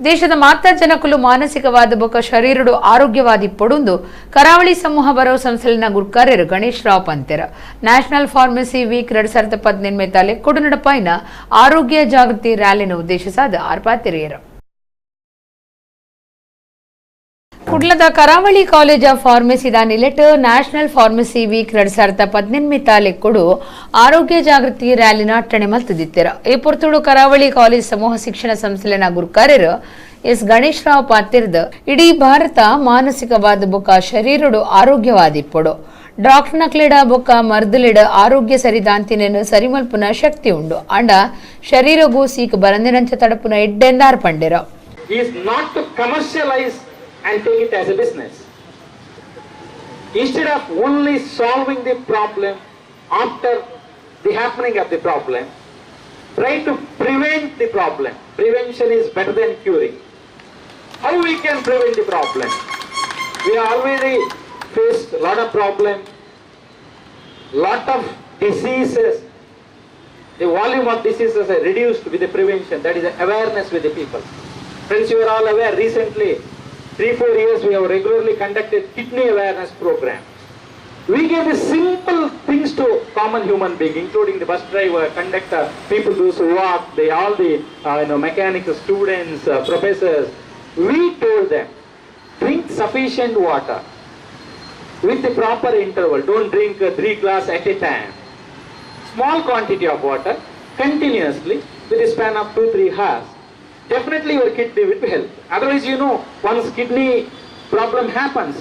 ದೇಶದ ಮಾತಾ ಜನಕುಲು ಮಾನಸಿಕವಾದ ಬೊಕ್ಕ ಶರೀರಡು ಆರೋಗ್ಯವಾದಿ ಪೊಡುಂದು ಕರಾವಳಿ ಸಮೂಹ ಬರೋ ಸಂಸ್ಥೆಲಿನ ಗುರ್ಕಾರ್ಯರು K.S.Rao ಪಂತೆರ ನ್ಯಾಷನಲ್ ಫಾರ್ಮಸಿ ವೀಕ್ 2018 ತಾಲೆ ಕೊಡುನಡಪಾಯಿನ ಆರೋಗ್ಯ ಜಾಗೃತಿ ರ್ಯಾಲಿನ ಉದ್ದೇಶಿಸಾದ ಆರ್ಪಾತಿರಿಯರು ಕುಡ್ಲದ ಕರಾವಳಿ ಕಾಲೇಜ್ ಆಫ್ ಫಾರ್ಮಸಿ ದಾನಿಲೆಟ್ ನ್ಯಾಷನಲ್ ಫಾರ್ಮಸಿ ವೀಕ್ 2018 ತಾಲೆ ಕೊಡು ಆರೋಗ್ಯ ಜಾಗೃತಿ ರ್ಯಾಲಿನ ಅಟ್ಟಣೆ ಮಲ್ತದಿತ್ತೆರ ಈ ಪೊರ್ತುಡು ಕರಾವಳಿ ಕಾಲೇಜ್ ಸಮೂಹ ಶಿಕ್ಷಣ ಸಂಸ್ಥೆಲಿನ ಗುರ್ಕಾರ್ಯರು K.S.Rao ಪಾತಿರ್ದ ಇಡೀ ಭಾರತ ಮಾನಸಿಕವಾದ ಬೊಕ್ಕ ಶರೀರಡು ಆರೋಗ್ಯವಾದಿಪ್ಪೊಡು ಡಾಕ್ಟರ್ ನಕ್ಲೆಡ ಬೊಕ್ಕ ಮರ್ದಲೆಡ ಆರೋಗ್ಯ ಸರಿದಾಂತಿನೆನು ಸರಿಮಲ್ಪುನ ಶಕ್ತಿ ಉಂಡು ಅಂಡ ಶರೀರಗೂ seek ಬರಂದಿನಂಚ ತಡಪುನ ಎಡ್ಡೆಂದಾರ್ ಪಂಡೆರ and take it as a business. Instead of only solving the problem after the happening of the problem, try to prevent the problem. Prevention is better than curing. How we can prevent the problem? We already faced a lot of problems, lot of diseases. The volume of diseases are reduced with the prevention. That is the awareness with the people. Friends, you are all aware recently 3-4 years we have regularly conducted kidney awareness program. We gave the simple things to common human being, including the bus driver, conductor, people those who walk, all the mechanics, students, professors. We told them, drink sufficient water with the proper interval. Don't drink 3 glasses at a time. Small quantity of water continuously with a span of 2-3 hours. Definitely your kidney will help. Otherwise, once kidney problem happens,